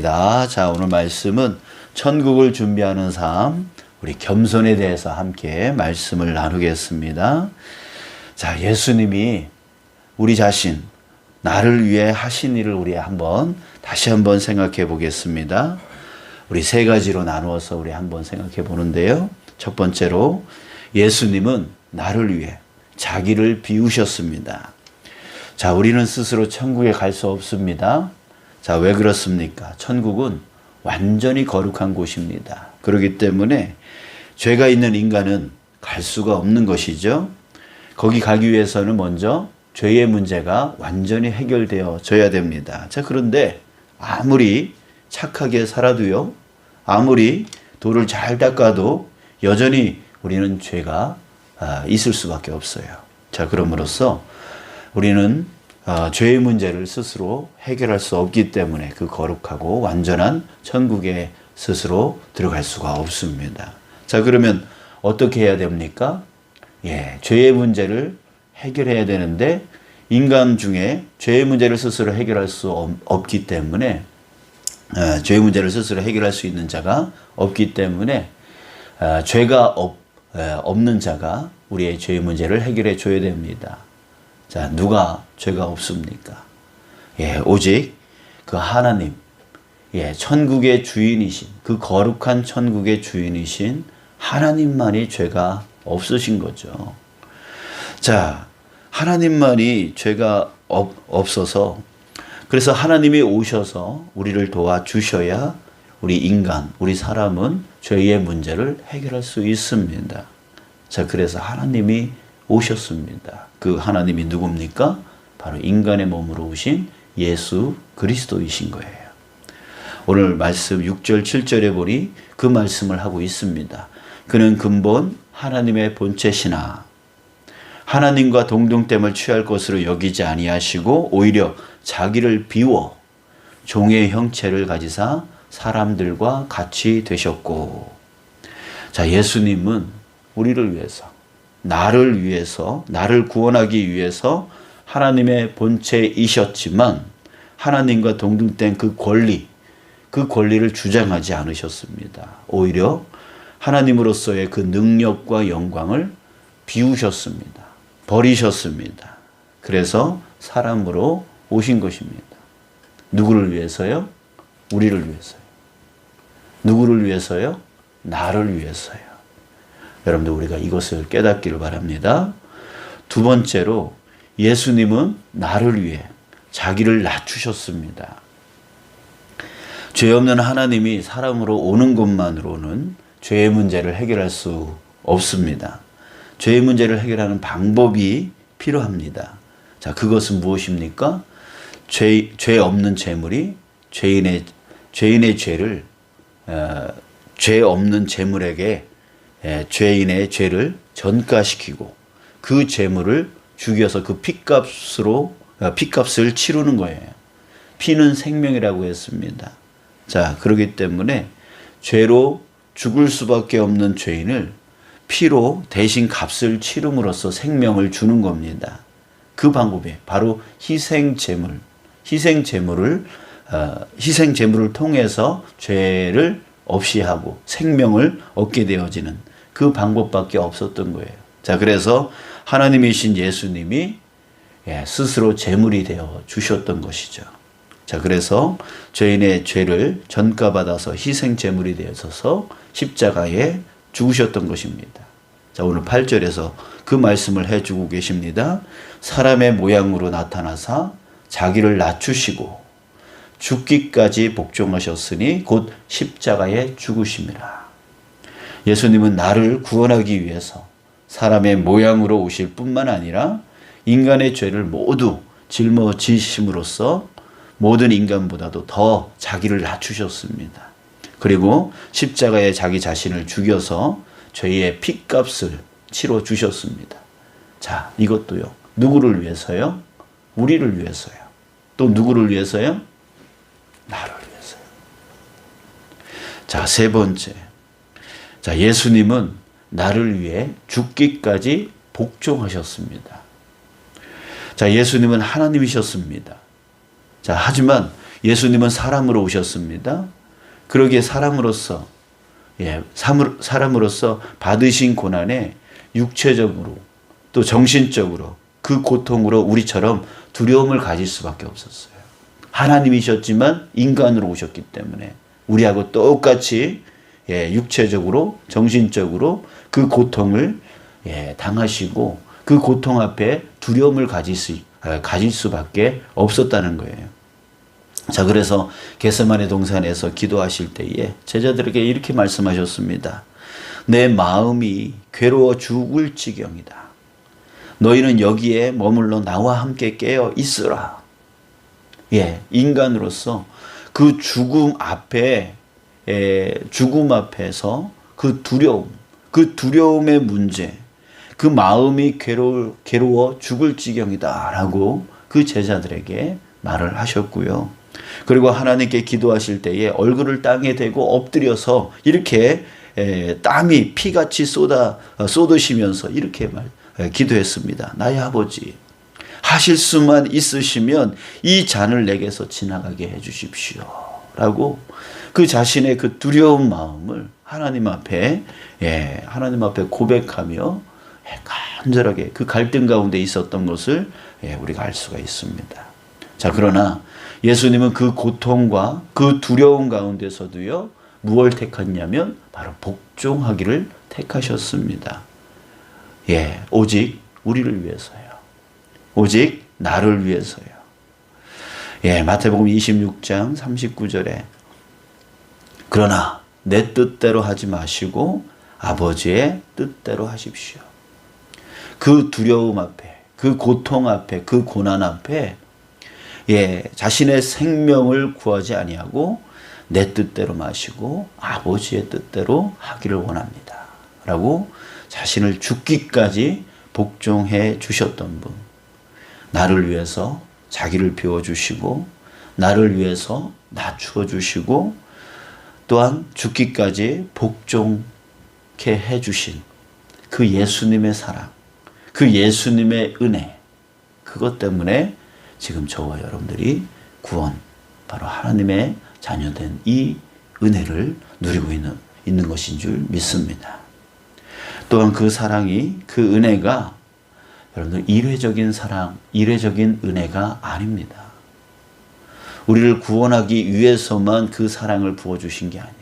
자, 오늘 말씀은 천국을 준비하는 삶, 우리 겸손에 대해서 함께 말씀을 나누겠습니다. 자, 예수님이 우리 자신, 나를 위해 하신 일을 우리 다시 한번 생각해 보겠습니다. 우리 세 가지로 나누어서 우리 한번 생각해 보는데요. 첫 번째로 예수님은 나를 위해 자기를 비우셨습니다. 자, 우리는 스스로 천국에 갈 수 없습니다. 자, 왜 그렇습니까? 천국은 완전히 거룩한 곳입니다. 그렇기 때문에 죄가 있는 인간은 갈 수가 없는 것이죠. 거기 가기 위해서는 먼저 죄의 문제가 완전히 해결되어져야 됩니다. 자, 그런데 아무리 착하게 살아도요, 아무리 돌을 잘 닦아도 여전히 우리는 죄가 있을 수밖에 없어요. 자, 그럼으로써 우리는 죄의 문제를 스스로 해결할 수 없기 때문에 그 거룩하고 완전한 천국에 스스로 들어갈 수가 없습니다. 자, 그러면 어떻게 해야 됩니까? 죄의 문제를 해결해야 되는데 인간 중에 죄의 문제를 스스로 해결할 수 없기 때문에 죄의 문제를 스스로 해결할 수 있는 자가 없기 때문에 죄가 없는 자가 우리의 죄의 문제를 해결해 줘야 됩니다. 자, 누가 죄가 없습니까? 오직 그 하나님, 천국의 주인이신, 그 거룩한 천국의 주인이신 하나님만이 죄가 없으신 거죠. 자, 하나님만이 죄가 없어서, 그래서 하나님이 오셔서 우리를 도와주셔야 우리 인간, 우리 사람은 죄의 문제를 해결할 수 있습니다. 자, 그래서 하나님이 오셨습니다. 그 하나님이 누굽니까? 바로 인간의 몸으로 오신 예수 그리스도이신 거예요. 오늘 말씀 6절 7절에 보니 그 말씀을 하고 있습니다. 그는 근본 하나님의 본체시나 하나님과 동등됨을 취할 것으로 여기지 아니하시고 오히려 자기를 비워 종의 형체를 가지사 사람들과 같이 되셨고. 자, 예수님은 우리를 위해서, 나를 위해서, 나를 구원하기 위해서 하나님의 본체이셨지만 하나님과 동등된 그 권리를 주장하지 않으셨습니다. 오히려 하나님으로서의 그 능력과 영광을 비우셨습니다. 버리셨습니다. 그래서 사람으로 오신 것입니다. 누구를 위해서요? 우리를 위해서요. 누구를 위해서요? 나를 위해서요. 여러분들, 우리가 이것을 깨닫기를 바랍니다. 두 번째로 예수님은 나를 위해 자기를 낮추셨습니다. 죄 없는 하나님이 사람으로 오는 것만으로는 죄의 문제를 해결할 수 없습니다. 죄의 문제를 해결하는 방법이 필요합니다. 자, 그것은 무엇입니까? 죄 없는 재물이 죄인의 죄를 죄 없는 재물에게 죄인의 죄를 전가시키고 그 재물을 죽여서 그 핏값을 치르는 거예요. 피는 생명이라고 했습니다. 자, 그렇기 때문에 죄로 죽을 수밖에 없는 죄인을 피로 대신 값을 치름으로써 생명을 주는 겁니다. 그 방법이 바로 희생제물을 통해서 죄를 없이 하고 생명을 얻게 되어지는 그 방법밖에 없었던 거예요. 자, 그래서 하나님이신 예수님이 스스로 제물이 되어 주셨던 것이죠. 자, 그래서 죄인의 죄를 전가받아서 희생 제물이 되어서 십자가에 죽으셨던 것입니다. 자, 오늘 8절에서 그 말씀을 해주고 계십니다. 사람의 모양으로 나타나사 자기를 낮추시고 죽기까지 복종하셨으니 곧 십자가에 죽으심이라. 예수님은 나를 구원하기 위해서 사람의 모양으로 오실 뿐만 아니라 인간의 죄를 모두 짊어지심으로써 모든 인간보다도 더 자기를 낮추셨습니다. 그리고 십자가에 자기 자신을 죽여서 죄의 핏값을 치러 주셨습니다. 자, 이것도요. 누구를 위해서요? 우리를 위해서요. 또 누구를 위해서요? 나를 위해서요. 자, 세 번째. 자, 예수님은 나를 위해 죽기까지 복종하셨습니다. 자, 예수님은 하나님이셨습니다. 자, 하지만 예수님은 사람으로 오셨습니다. 그러기에 사람으로서 사람으로서 받으신 고난에 육체적으로 또 정신적으로 그 고통으로 우리처럼 두려움을 가질 수밖에 없었어요. 하나님이셨지만 인간으로 오셨기 때문에 우리하고 똑같이 육체적으로 정신적으로 그 고통을 당하시고 그 고통 앞에 두려움을 가질 수밖에 없었다는 거예요. 자, 그래서 겟세마네 동산에서 기도하실 때에 제자들에게 이렇게 말씀하셨습니다. 내 마음이 괴로워 죽을 지경이다. 너희는 여기에 머물러 나와 함께 깨어 있으라. 인간으로서 그 죽음 앞에서 그 두려움의 문제, 그 마음이 괴로워 죽을 지경이다 라고 그 제자들에게 말을 하셨고요. 그리고 하나님께 기도하실 때에 얼굴을 땅에 대고 엎드려서 이렇게 땀이 피같이 쏟으시면서 이렇게 기도했습니다. 나의 아버지, 하실 수만 있으시면 이 잔을 내게서 지나가게 해 주십시오 라고 그 자신의 그 두려운 마음을 하나님 앞에 고백하며 간절하게 그 갈등 가운데 있었던 것을 우리가 알 수가 있습니다. 자, 그러나 예수님은 그 고통과 그 두려움 가운데서도요, 무엇을 택했냐면 바로 복종하기를 택하셨습니다. 오직 우리를 위해서요. 오직 나를 위해서요. 마태복음 26장 39절에 그러나 내 뜻대로 하지 마시고 아버지의 뜻대로 하십시오. 그 두려움 앞에, 그 고통 앞에, 그 고난 앞에 자신의 생명을 구하지 아니하고 내 뜻대로 마시고 아버지의 뜻대로 하기를 원합니다 라고 자신을 죽기까지 복종해 주셨던 분, 나를 위해서 자기를 비워주시고 나를 위해서 낮추어 주시고 또한 죽기까지 복종케 해주신 그 예수님의 사랑, 그 예수님의 은혜, 그것 때문에 지금 저와 여러분들이 구원, 바로 하나님의 자녀된 이 은혜를 누리고 있는 것인 줄 믿습니다. 또한 그 사랑이, 그 은혜가 여러분들 일회적인 사랑, 일회적인 은혜가 아닙니다. 우리를 구원하기 위해서만 그 사랑을 부어주신 게 아니에요.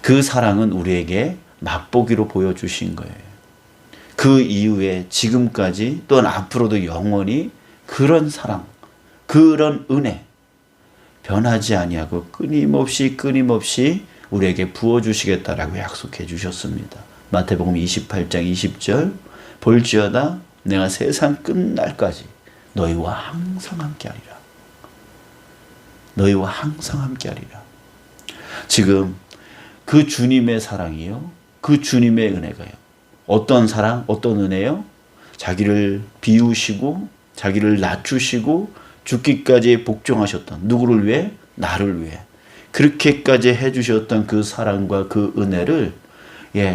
그 사랑은 우리에게 맛보기로 보여주신 거예요. 그 이후에 지금까지 또한 앞으로도 영원히 그런 사랑, 그런 은혜 변하지 아니하고 끊임없이 우리에게 부어주시겠다라고 약속해 주셨습니다. 마태복음 28장 20절 볼지어다 내가 세상 끝날까지 너희와 항상 함께하리라. 너희와 항상 함께하리라. 지금 그 주님의 사랑이요, 그 주님의 은혜가요. 어떤 사랑, 어떤 은혜요? 자기를 비우시고 자기를 낮추시고 죽기까지 복종하셨던, 누구를 위해? 나를 위해. 그렇게까지 해주셨던 그 사랑과 그 은혜를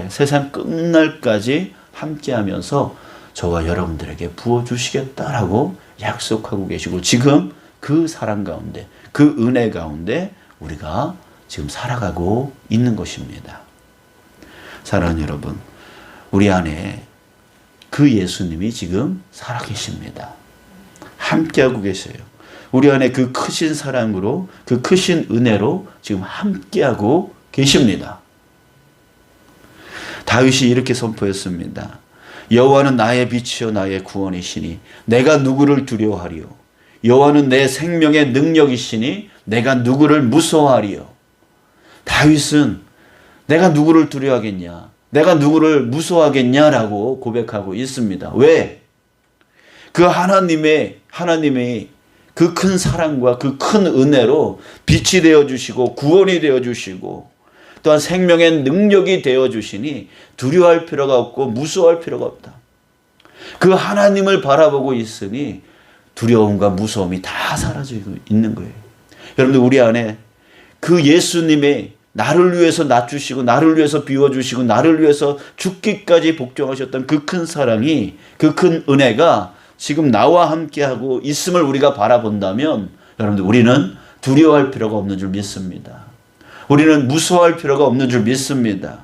세상 끝날까지 함께하면서 저와 여러분들에게 부어주시겠다라고 약속하고 계시고, 지금 그 사랑 가운데, 그 은혜 가운데 우리가 지금 살아가고 있는 것입니다. 사랑하는 여러분, 우리 안에 그 예수님이 지금 살아계십니다. 함께하고 계세요. 우리 안에 그 크신 사랑으로, 그 크신 은혜로 지금 함께하고 계십니다. 다윗이 이렇게 선포했습니다. 여호와는 나의 빛이요 나의 구원이시니 내가 누구를 두려워하리요. 여호와는 내 생명의 능력이시니 내가 누구를 무서워하리요. 다윗은 내가 누구를 두려워하겠냐, 내가 누구를 무서워하겠냐라고 고백하고 있습니다. 왜? 그 하나님의 그 큰 사랑과 그 큰 은혜로 빛이 되어주시고 구원이 되어주시고 또한 생명의 능력이 되어주시니 두려워할 필요가 없고 무서워할 필요가 없다. 그 하나님을 바라보고 있으니 두려움과 무서움이 다 사라지고 있는 거예요. 여러분들, 우리 안에 그 예수님의 나를 위해서 낮추시고 나를 위해서 비워주시고 나를 위해서 죽기까지 복종하셨던 그 큰 사랑이, 그 큰 은혜가 지금 나와 함께하고 있음을 우리가 바라본다면 여러분들, 우리는 두려워할 필요가 없는 줄 믿습니다. 우리는 무서워할 필요가 없는 줄 믿습니다.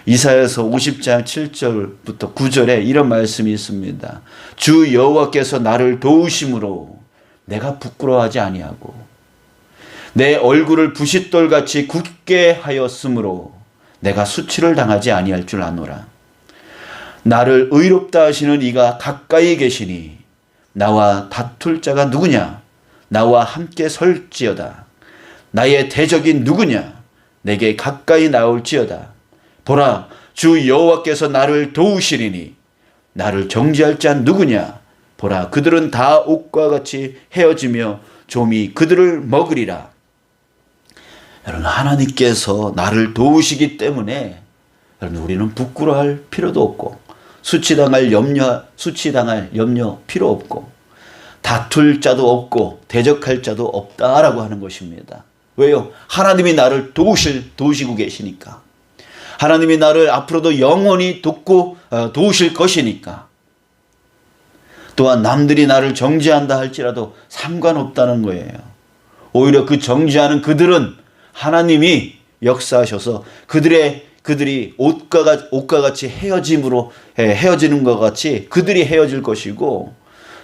이사야서 50장 7절부터 9절에 이런 말씀이 있습니다. 주 여호와께서 나를 도우심으로 내가 부끄러워하지 아니하고 내 얼굴을 부싯돌같이 굳게 하였으므로 내가 수치를 당하지 아니할 줄 아노라. 나를 의롭다 하시는 이가 가까이 계시니 나와 다툴 자가 누구냐? 나와 함께 설지어다. 나의 대적이 누구냐? 내게 가까이 나올지어다. 보라, 주 여호와께서 나를 도우시리니 나를 정죄할 자 누구냐? 보라, 그들은 다 옥과 같이 헤어지며 좀이 그들을 먹으리라. 여러분, 하나님께서 나를 도우시기 때문에 여러분, 우리는 부끄러워할 필요도 없고 수치당할 염려 필요 없고 다툴 자도 없고 대적할 자도 없다라고 하는 것입니다. 왜요? 하나님이 나를 도우시고 계시니까. 하나님이 나를 앞으로도 영원히 도우실 것이니까. 또한 남들이 나를 정죄한다 할지라도 상관없다는 거예요. 오히려 그 정죄하는 그들은 하나님이 역사하셔서 그들이 옷과 같이 헤어지는 것 같이 그들이 헤어질 것이고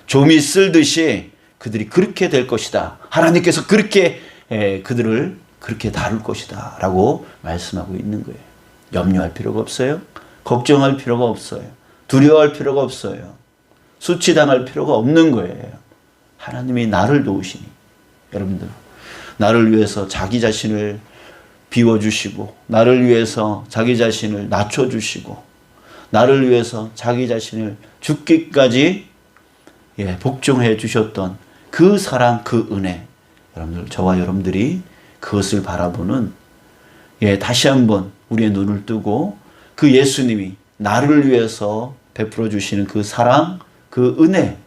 좀이 쓸듯이 그들이 그렇게 될 것이다. 하나님께서 그들을 그렇게 다룰 것이다 라고 말씀하고 있는 거예요. 염려할 필요가 없어요. 걱정할 필요가 없어요. 두려워할 필요가 없어요. 수치당할 필요가 없는 거예요. 하나님이 나를 도우시니. 여러분들, 나를 위해서 자기 자신을 비워주시고 나를 위해서 자기 자신을 낮춰주시고 나를 위해서 자기 자신을 죽기까지 복종해 주셨던 그 사랑, 그 은혜, 여러분들, 저와 여러분들이 그것을 바라보는 다시 한번 우리의 눈을 뜨고 그 예수님이 나를 위해서 베풀어 주시는 그 사랑, 그 은혜,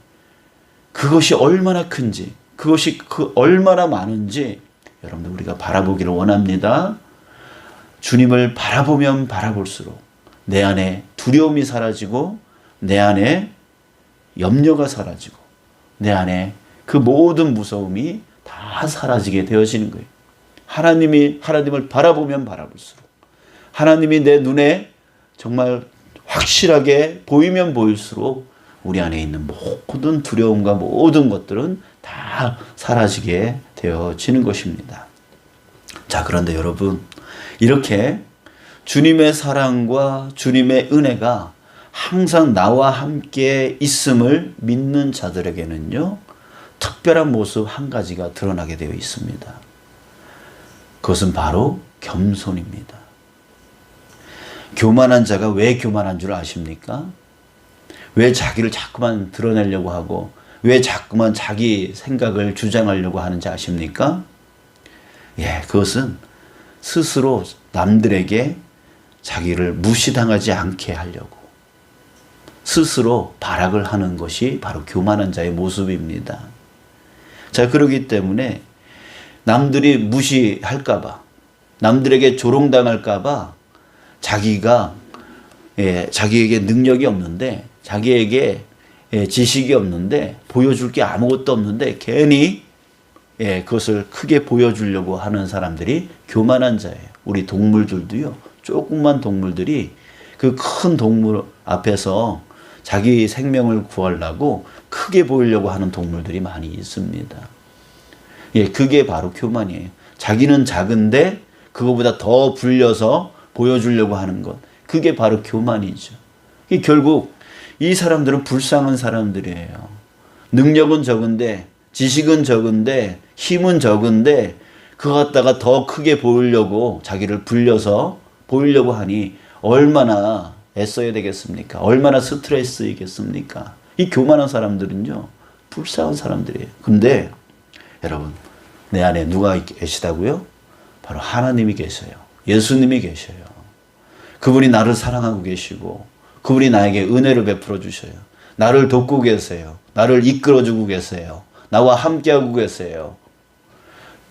그것이 얼마나 큰지, 그것이 얼마나 많은지 여러분들 우리가 바라보기를 원합니다. 주님을 바라보면 바라볼수록 내 안에 두려움이 사라지고 내 안에 염려가 사라지고 내 안에 그 모든 무서움이 다 사라지게 되어지는 거예요. 하나님을 바라보면 바라볼수록 하나님이 내 눈에 정말 확실하게 보이면 보일수록 우리 안에 있는 모든 두려움과 모든 것들은 다 사라지게 되어지는 것입니다. 자, 그런데 여러분, 이렇게 주님의 사랑과 주님의 은혜가 항상 나와 함께 있음을 믿는 자들에게는요, 특별한 모습 한 가지가 드러나게 되어 있습니다. 그것은 바로 겸손입니다. 교만한 자가 왜 교만한 줄 아십니까? 왜 자기를 자꾸만 드러내려고 하고 왜 자꾸만 자기 생각을 주장하려고 하는지 아십니까? 그것은 스스로 남들에게 자기를 무시당하지 않게 하려고 스스로 발악을 하는 것이 바로 교만한 자의 모습입니다. 자, 그렇기 때문에 남들이 무시할까봐, 남들에게 조롱당할까봐 자기에게 능력이 없는데, 자기에게 지식이 없는데, 보여줄 게 아무것도 없는데 괜히 그것을 크게 보여주려고 하는 사람들이 교만한 자예요. 우리 동물들도요, 조그만 동물들이 그 큰 동물 앞에서 자기 생명을 구하려고 크게 보이려고 하는 동물들이 많이 있습니다. 그게 바로 교만이에요. 자기는 작은데 그거보다 더 불려서 보여주려고 하는 것. 그게 바로 교만이죠. 결국 이 사람들은 불쌍한 사람들이에요. 능력은 적은데, 지식은 적은데, 힘은 적은데 그거 갖다가 더 크게 보이려고 자기를 불려서 보이려고 하니 얼마나 애써야 되겠습니까? 얼마나 스트레스이겠습니까? 이 교만한 사람들은요, 불쌍한 사람들이에요. 근데 여러분, 내 안에 누가 계시다고요? 바로 하나님이 계셔요. 예수님이 계셔요. 그분이 나를 사랑하고 계시고 그분이 나에게 은혜를 베풀어 주셔요. 나를 돕고 계세요. 나를 이끌어주고 계세요. 나와 함께하고 계세요.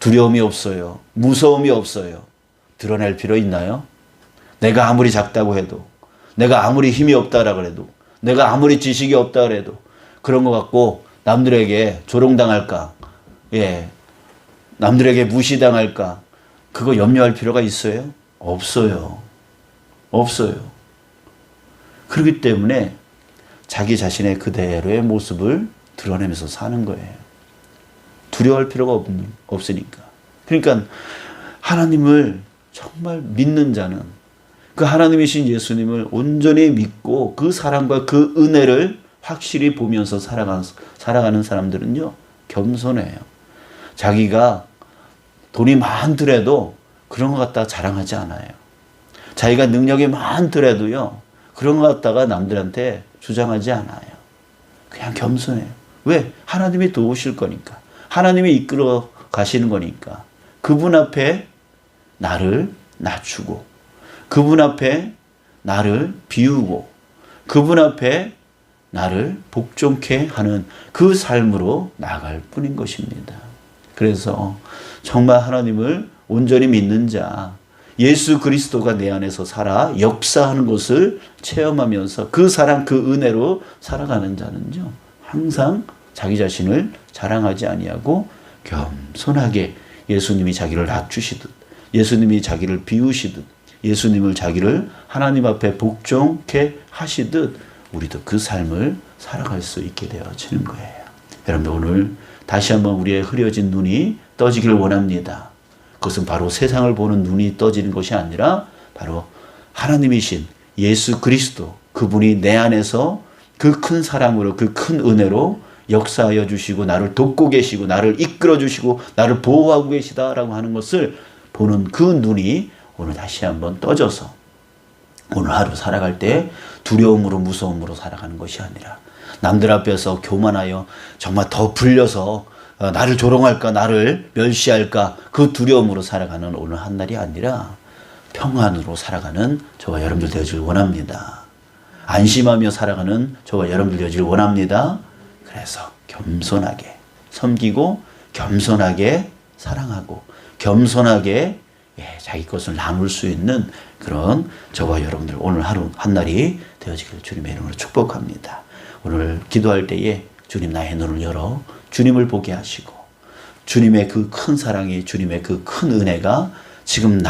두려움이 없어요. 무서움이 없어요. 드러낼 필요 있나요? 내가 아무리 작다고 해도, 내가 아무리 힘이 없다라고 해도, 내가 아무리 지식이 없다 그래도 그런 거 갖고 남들에게 조롱당할까? 남들에게 무시당할까? 그거 염려할 필요가 있어요? 없어요. 없어요. 그렇기 때문에 자기 자신의 그대로의 모습을 드러내면서 사는 거예요. 두려워할 필요가 없으니까. 그러니까 하나님을 정말 믿는 자는, 그 하나님이신 예수님을 온전히 믿고 그 사랑과 그 은혜를 확실히 보면서 살아가는 사람들은요, 겸손해요. 자기가 돈이 많더라도 그런 것 갖다가 자랑하지 않아요. 자기가 능력이 많더라도요, 그런 것 갖다가 남들한테 주장하지 않아요. 그냥 겸손해요. 왜? 하나님이 도우실 거니까. 하나님이 이끌어 가시는 거니까. 그분 앞에 나를 낮추고, 그분 앞에 나를 비우고, 그분 앞에 나를 복종케 하는 그 삶으로 나아갈 뿐인 것입니다. 그래서 정말 하나님을 온전히 믿는 자, 예수 그리스도가 내 안에서 살아 역사하는 것을 체험하면서 그 사랑, 그 은혜로 살아가는 자는요, 항상 자기 자신을 자랑하지 아니하고 겸손하게 예수님이 자기를 낮추시듯, 예수님이 자기를 비우시듯, 예수님을 자기를 하나님 앞에 복종케 하시듯 우리도 그 삶을 살아갈 수 있게 되어지는 거예요. 여러분들, 오늘 다시 한번 우리의 흐려진 눈이 떠지기를 원합니다. 그것은 바로 세상을 보는 눈이 떠지는 것이 아니라 바로 하나님이신 예수 그리스도, 그분이 내 안에서 그 큰 사랑으로, 그 큰 은혜로 역사하여 주시고 나를 돕고 계시고 나를 이끌어 주시고 나를 보호하고 계시다라고 하는 것을 보는 그 눈이 오늘 다시 한번 떠져서 오늘 하루 살아갈 때 두려움으로, 무서움으로 살아가는 것이 아니라 남들 앞에서 교만하여 정말 더 불려서 나를 조롱할까, 나를 멸시할까, 그 두려움으로 살아가는 오늘 한 날이 아니라 평안으로 살아가는 저와 여러분들 되어지길 원합니다. 안심하며 살아가는 저와 여러분들 되어지길 원합니다. 그래서 겸손하게 섬기고, 겸손하게 사랑하고, 겸손하게 자기 것을 나눌 수 있는 그런 저와 여러분들 오늘 하루 한 날이 되어지기를 주님의 이름으로 축복합니다. 오늘 기도할 때에 주님, 나의 눈을 열어 주님을 보게 하시고, 주님의 그 큰 사랑이, 주님의 그 큰 은혜가 지금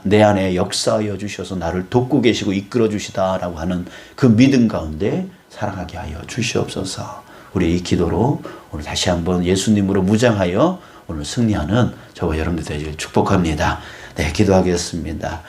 내 안에 역사하여 주셔서 나를 돕고 계시고 이끌어 주시다라고 하는 그 믿음 가운데 살아가게 하여 주시옵소서. 우리 이 기도로 오늘 다시 한번 예수님으로 무장하여 오늘 승리하는 저와 여러분들 되기를 축복합니다. 네, 기도하겠습니다.